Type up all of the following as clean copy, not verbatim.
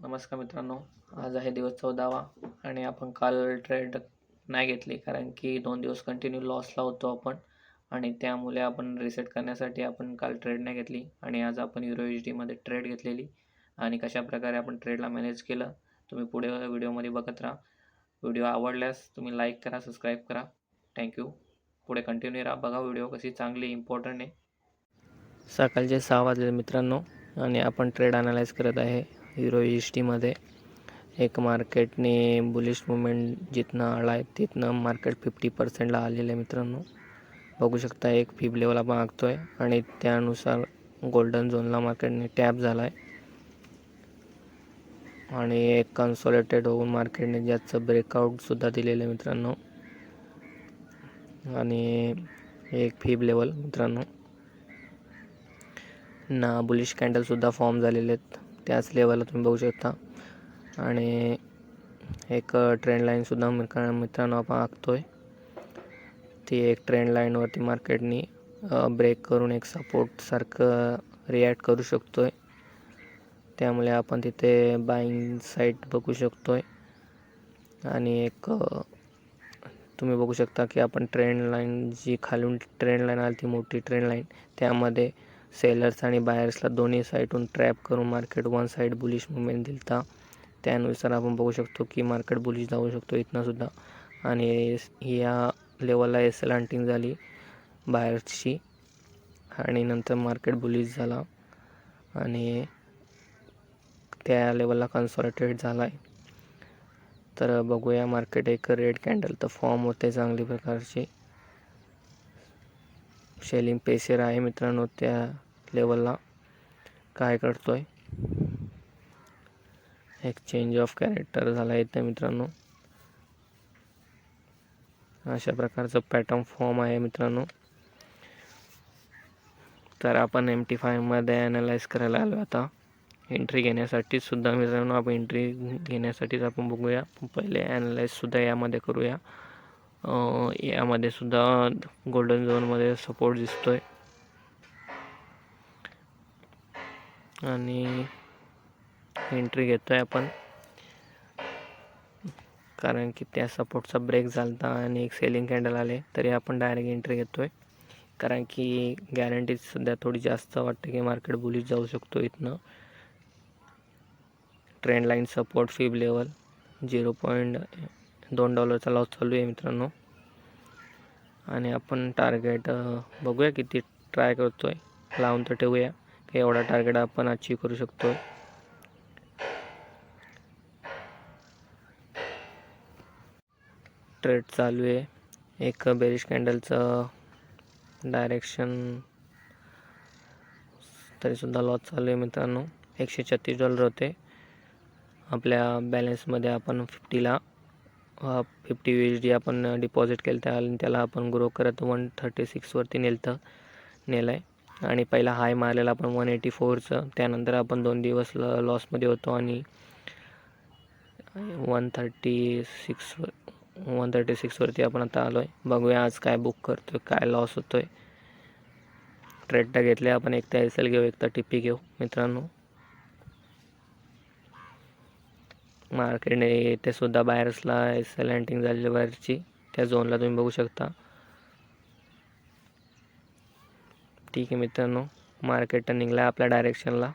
नमस्कार मित्रांनो. आज आहे दिवस 14वा आणि आपण काल ट्रेड नाही घेतली कारण की 2 दिवस कंटिन्यू लॉसला होतो आपण आणि त्यामुळे आपण रिसेट करण्यासाठी आपण काल ट्रेड नाही घेतली आणि आज आपण USD मध्ये ट्रेड घेतलेली आणि कशाप्रकारे आपण ट्रेडला मॅनेज केलं तुम्ही पुढे व्हिडिओमध्ये बघत राहा. व्हिडिओ आवडल्यास तुम्ही लाईक करा, सबस्क्राईब करा. थँक्यू. पुढे कंटिन्यू राहा, बघा व्हिडिओ कशी चांगली इम्पॉर्टंट आहे. सकाळचे 6 वाजले मित्रांनो आणि आपण ट्रेड अनालाइज करत आहे USD मध्ये. एक मार्केटने बुलिश मुवमेंट जिथनं आला आहे तिथनं मार्केट 50%ला आलेलं आहे मित्रांनो. बघू शकता एक फिब लेवल आपण आखतोय आणि त्यानुसार गोल्डन झोनला मार्केटने टॅप झाला आहे आणि एक कन्सॉलिडेटेड होऊन मार्केटने ज्याचं ब्रेकआउटसुद्धा दिलेलं आहे मित्रांनो. आणि एक फिब लेवल मित्रांनो ना बुलिश कॅन्डलसुद्धा फॉर्म झालेले आहेत त्याच लेवलला तुम्ही बघू शकता. आणि एक ट्रेंड लाईनसुद्धा मित्रांनो आपण आखतोय. ती एक ट्रेंड लाईनवरती मार्केटनी ब्रेक करून एक सपोर्ट सारखं रिॲक्ट करू शकतोय. त्यामुळे आपण तिथे बाईंग साईट बघू शकतोय. आणि एक तुम्ही बघू शकता की आपण ट्रेंड लाईन जी खालून ट्रेंड लाईन आली ती मोठी ट्रेंड लाईन त्यामध्ये सेलर्स आणि बायर्सला दोन्ही साईडून ट्रॅप करून market one side bullish movement दिलता. त्यानुसार आपण बघू शकतो की मार्केट बुलिश जाऊ शकतो इथनं सुद्धा. आणि या लेवलला SL हंटिंग झाली बायर्सची आणि नंतर मार्केट बुलिश झाला आणि त्या लेवलला कन्सॉलिडेट झाला आहे. तर बघूया मार्केट एक रेड कॅन्डल तर फॉर्म होते चांगली प्रकारची. सेलिंग पेशर आहे मित्रांनो त्या लेवलला. काय करतोय एक चेंज ऑफ कॅरेक्टर झाला इथे मित्रांनो. अशा प्रकारचं पॅटर्न फॉर्म आहे मित्रांनो. तर आपण MT5 मध्ये ॲनालाइज करायला आलो आता एंट्री घेण्यासाठी सुद्धा मित्रांनो. आपण एंट्री घेण्यासाठीच आपण बघूया पहिले ॲनालाइज सुद्धा यामध्ये करूया. यामध्ये सुद्धा गोल्डन झोनमध्ये सपोर्ट दिसतोय आणि एंट्री घेतोय आपण कारण की त्या सपोर्टचा ब्रेक झालता आणि एक सेलिंग कॅन्डल आले तरी आपण डायरेक्ट एंट्री घेतोय कारण की गॅरंटी सध्या थोडी जास्त वाटते की मार्केट बुलिश जाऊ शकतो इथनं. Trend line support fib level $0.2 loss चालू आहे मित्रांनो. आणि आपण टार्गेट बघूया किती ट्राय करतोय, लावून तर ठेवूया की एवढा टार्गेट आपण अचीव करू शकतो. ट्रेड चालू आहे. एक बेरिश कॅन्डलचं डायरेक्शन तरीसुद्धा लॉस चालू आहे मित्रांनो. $136 होते आपल्या बॅलन्समध्ये. आपण 50 USD आपण डिपॉझिट केलं त्याला आपण ग्रो करत 136 वरती नेलं आहे. आणि पहिला हाय मारलेला आपण 184चं. त्यानंतर आपण 2 दिवस लॉसमध्ये होतो आणि 136 वरती आपण आता आलो आहे. बघूया आज काय बुक करतोय, काय लॉस होतोय. ट्रेडटा घेतले आपण, एक तर SL घेऊ एक तर TP घेऊ मित्रांनो. मार्केटने ते सुद्धा बायर्सला SL हंटिंग झालेली बाहेरची त्या झोनला तुम्ही बघू शकता. ठीक आहे मित्रांनो, मार्केट टर्निंगला आपल्या डायरेक्शनला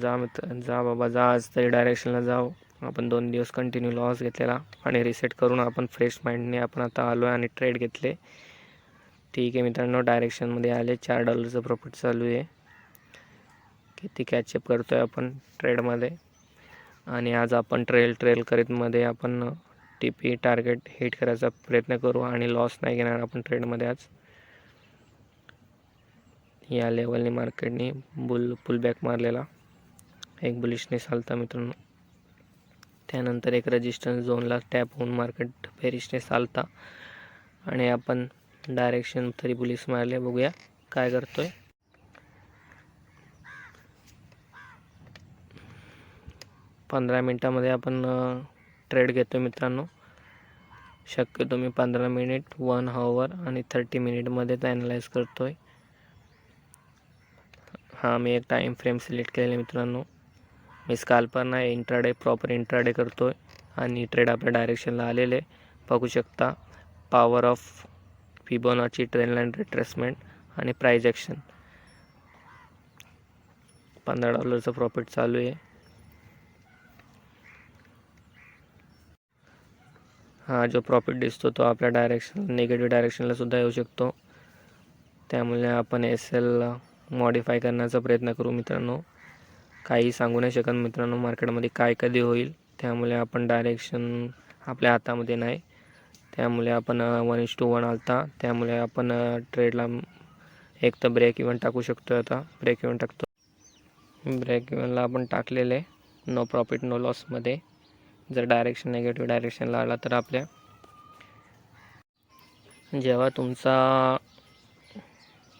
जा बाबा जा, आज तरी डायरेक्शनला जाऊ. आपण 2 दिवस कंटिन्यू लॉस घेतलेला आणि रिसेट करून आपण फ्रेश माइंडने आपण आता आलो आहे आणि ट्रेड घेतले. ठीक आहे मित्रांनो, डायरेक्शनमध्ये आले. $4चं प्रॉफिट चालू आहे. किती कॅचअप करतोय आपण ट्रेडमध्ये. आणि आज आपण ट्रेल करीत मध्ये आपण TP टार्गेट हिट करायचा प्रयत्न करू आणि लॉस नाही घेणार आपण ट्रेडमध्ये आज. या लेवलने मार्केटने पुलबॅक मारलेला एक बुलिशनेस आलता मित्रांनो. त्यानंतर एक रेजिस्टन्स झोनला टॅप होऊन मार्केट बेरिशनेस आलता आणि आपण डायरेक्शन तरी बुलिश मारले. बघूया काय करतोय. 15 मिनिटामध्ये आपण ट्रेड घेतोय मित्रांनो. शक्यतो मी 15 मिनिट, 1 आवर आणि 30 मिनिटमध्ये ॲनालाइज करतोय. हा मी एक टाईम फ्रेम सिलेक्ट केलेला मित्रांनो. मी स्काल्पर नाही, इंट्राडे प्रॉपर इंट्राडे करतो आहे आणि ट्रेड आपल्या डायरेक्शनला आलेले बघू शकता. Power of Fibonacci trend line retracement आणि प्राइस ॲक्शन. $15 प्रॉफिट चालू आहे. हा जो प्रॉफिट दिसतो तो आपल्या निगेटिव्ह डायरेक्शनला सुद्धा येऊ शकतो. त्यामुळे आपण SL मॉडिफाय करण्याचा प्रयत्न करू मित्रांनो. काही सांगू नाही शकत मित्रांनो मार्केटमध्ये काय कधी होईल, त्यामुळे आपण डायरेक्शन आपल्या हातामध्ये नाही. त्यामुळे आपण 1:1 आलता, त्यामुळे आपण ट्रेडला एक तर ब्रेक इव्हन टाकू शकतो. आता ब्रेक इव्हन टाकतो. ब्रेक इव्हनला आपण टाकलेले नो प्रॉफिट नो लॉसमध्ये. जर डायरेक्शन निगेटिव्ह डायरेक्शनला आला तर आपल्या जेव्हा तुमचा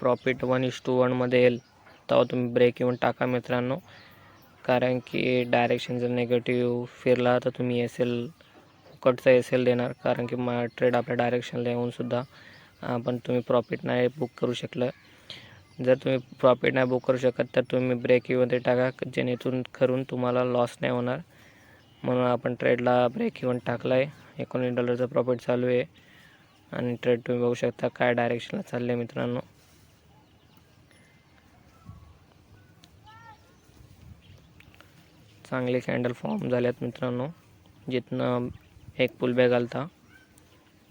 प्रॉफिट 1:1 येईल तेव्हा तुम्ही ब्रेक इव्हन टाका मित्रांनो. कारण की डायरेक्शन जर निगेटिव्ह फिरला तर तुम्ही फुकटचा SL देणार. कारण की ट्रेड आपल्या डायरेक्शनला येऊनसुद्धा पण तुम्ही प्रॉफिट नाही बुक करू शकलं. जर तुम्ही प्रॉफिट नाही बुक करू शकत तर तुम्ही ब्रेक इव्हन टाका, जेणेकरून करून तुम्हाला लॉस नाही होणार. म्हणून आपण ट्रेडला ब्रेक इव्हन टाकला आहे. $19 प्रॉफिट चालू आहे आणि ट्रेड तुम्ही बघू शकता काय डायरेक्शनला चालले आहे मित्रांनो. चांगले कॅन्डल फॉर्म झाल्यात मित्रांनो. जिथनं एक पुलबॅक आलता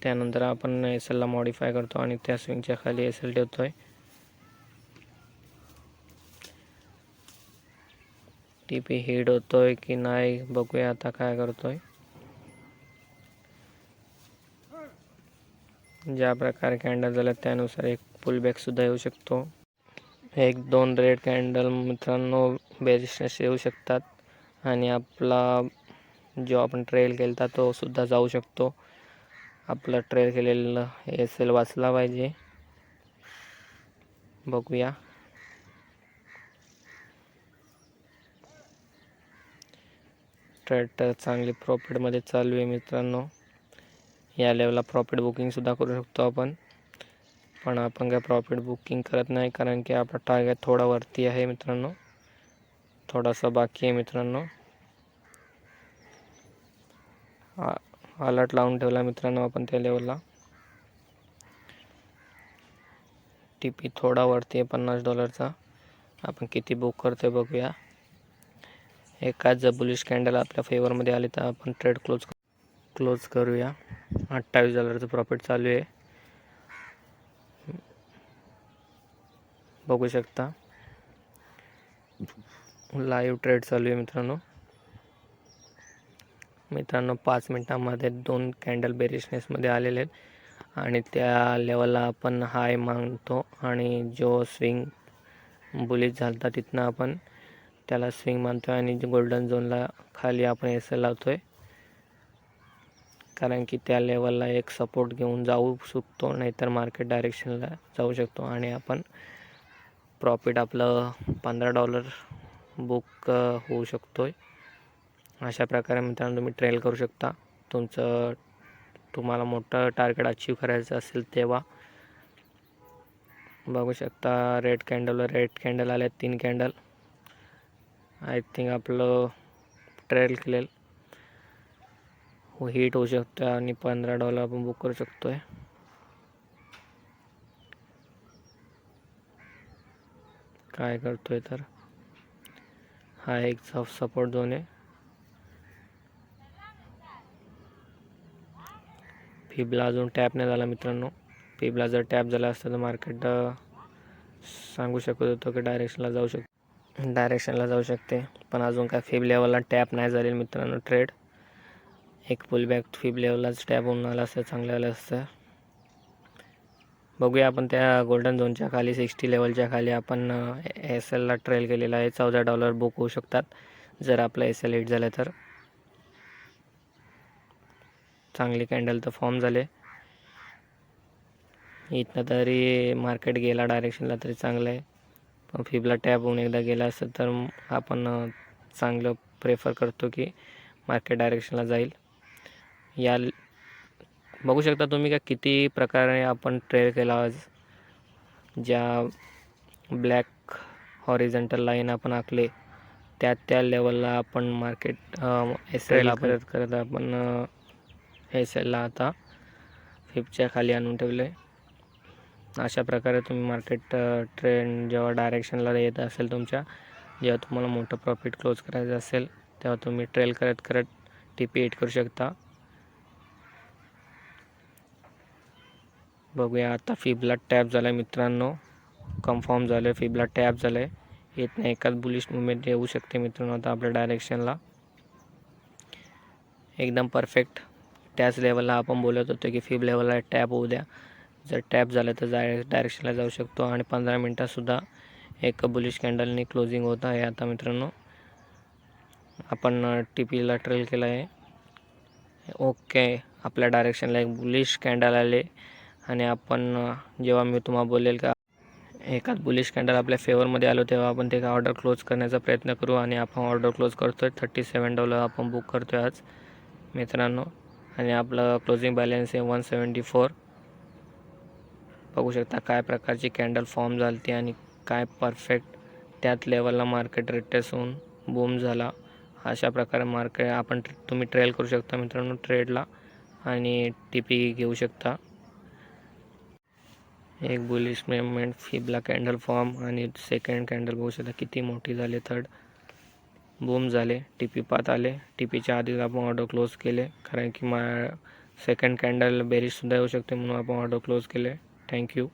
त्यानंतर आपण SLला मॉडिफाय करतो आणि त्या स्विंगच्या खाली SL ठेवतोय. TP हिट होतोय की नाही बघूया आता काय करतोय. ज्या प्रकारे कॅन्डल झाल्यात त्यानुसार एक पुलबॅक सुद्धा येऊ शकतो. 1-2 रेड कॅन्डल मित्रांनो बेरिशनेस येऊ शकतात आणि आपला जो आपण ट्रेल केला तो सुद्धा जाऊ शकतो. आपला ट्रेल केलेला SL वाचला पाहिजे. बघूया. ट्रेड तर चांगली प्रॉफिटमध्ये चालू आहे मित्रांनो. या लेवलला प्रॉफिट बुकिंगसुद्धा करू शकतो आपण, पण आपण काय प्रॉफिट बुकिंग करत नाही कारण की आपला टार्गेट थोडा वरती आहे मित्रांनो, थोडासा बाकी आहे मित्रांनो. अलर्ट लावून ठेवला मित्रांनो आपण त्या लेवलला. TP थोडा वरती आहे $50. आपण किती बुक करतोय बघूया. एकाच जर बुलिश कॅन्डल आपल्या फेवरमध्ये आले तर आपण ट्रेड क्लोज करूया. $28 प्रॉफिट चालू आहे. बघू शकता लाईव्ह ट्रेड चालू आहे मित्रांनो. 5 मिनिटांमध्ये 2 कॅन्डल बेरिशनेसमध्ये आलेले आहेत आणि त्या लेवलला आपण हाय मागतो आणि जो स्विंग बुलिश झालता तिथनं आपण त्याला स्विंग मानतो आहे आणि गोल्डन झोनला खाली आपण SL लावतोय. कारण की त्या लेवलला एक सपोर्ट घेऊन जाऊ शकतो, नाहीतर मार्केट डायरेक्शनला जाऊ शकतो आणि आपण प्रॉफिट आपलं $15 बुक होऊ शकतो. अशा प्रकारे मित्रांनो तुम्ही ट्रेल करू शकता. तुम्हाला मोठं टार्गेट अचीव करायचं असेल तेव्हा. बघू शकता रेड कॅन्डल आले 3 कॅन्डल. आय थिंक आपलं ट्रेल केलेलं हिट होऊ शकतं आणि $15 आपण बुक करू शकतोय. काय करतोय तर हा एक सपोर्ट झोन आहे. फिबला अजून टॅप नाही झाला मित्रांनो. फिबला जर टॅप झाला असता तर मार्केट सांगू शकत होतो की डायरेक्शनला जाऊ शकते, पण अजून काय फिब लेवलला टॅप नाही झालेलं मित्रांनो. ट्रेड एक पुलबॅक फिब लेवललाच टॅप होऊन आला असतं चांगलं आलं असतं. बघूया आपण त्या गोल्डन झोनच्या खाली 60 लेवलच्या खाली आपण SLला ट्रेल केलेला आहे. $14 बुक होऊ शकतात जर आपला SL हिट झालं तर. चांगली कॅन्डल तर फॉर्म झाले. इथनं तरी मार्केट गेला डायरेक्शनला तरी चांगलं आहे, पण फिबला टॅप होऊन एकदा गेला असतं तर आपण चांगलं प्रेफर करतो की मार्केट डायरेक्शनला जाईल. या बघू शकता तुम्ही का किती प्रकारे आपण ट्रेड केला आज. ज्या ब्लॅक हॉरिझॉन्टल लाईन आपण आखले त्या लेवलला आपण मार्केट SL करत आपण SLला आता 50च्या खाली आणून ठेवले. अशा प्रकारे तुम्ही मार्केट ट्रेंड जेव्हा डायरेक्शनला येत असेल तुमच्या, जेव्हा तुम्हाला मोठं प्रॉफिट क्लोज करायचं असेल तेव्हा तुम्ही ट्रेल करत TP एड करू शकता. बघूया आता फिबला टॅप झाला आहे मित्रांनो, कन्फर्म झालं आहे, फिबला टॅप झालं आहे. इथनं एकाच बुलिश मुवमेंट येऊ शकते मित्रांनो आता आपल्या डायरेक्शनला एकदम परफेक्ट. त्याच लेवलला आपण बोलत होतो की फिब लेवलला टॅप होऊ द्या. जर टॅप झालं तर डायरेक्शनला जाऊ शकतो आणि 15 मिनटातसुद्धा एक बुलिश कॅन्डलनी क्लोजिंग होत आहे. आता मित्रांनो आपण TPला ट्रेल केला आहे. ओके, आपल्या डायरेक्शनला एक बुलिश कॅन्डल आले आणि आपण जेव्हा मी तुम्हाला बोलेल का एकाच बुलिश कॅन्डल आपल्या फेवरमध्ये आलो तेव्हा आपण ते ऑर्डर क्लोज करण्याचा प्रयत्न करू. आणि आपण ऑर्डर क्लोज करतो आहे $37 आपण बुक करतो आहे आज मित्रांनो. आणि आपलं क्लोजिंग बॅलन्स आहे 174. बघू शकता काय प्रकारची कॅन्डल फॉर्म झाली ती आणि काय परफेक्ट त्यात लेवलला मार्केट रिट्रेस होऊन बूम झाला. अशा प्रकारे मार्केट तुम्ही ट्रेल करू शकता मित्रांनो ट्रेडला आणि TP घेऊ शकता. एक बुलिश मुवमेंट फिबला कॅन्डल फॉर्म आणि सेकंड कॅन्डल बघू शकता किती मोठी झाली, थर्ड बूम झाले, TP पात आले. TPच्या आधीच आपण ऑर्डर क्लोज केले कारण की सेकंड कॅन्डल बेरिशसुद्धा येऊ शकते म्हणून आपण ऑर्डर क्लोज केले. थँक्यू.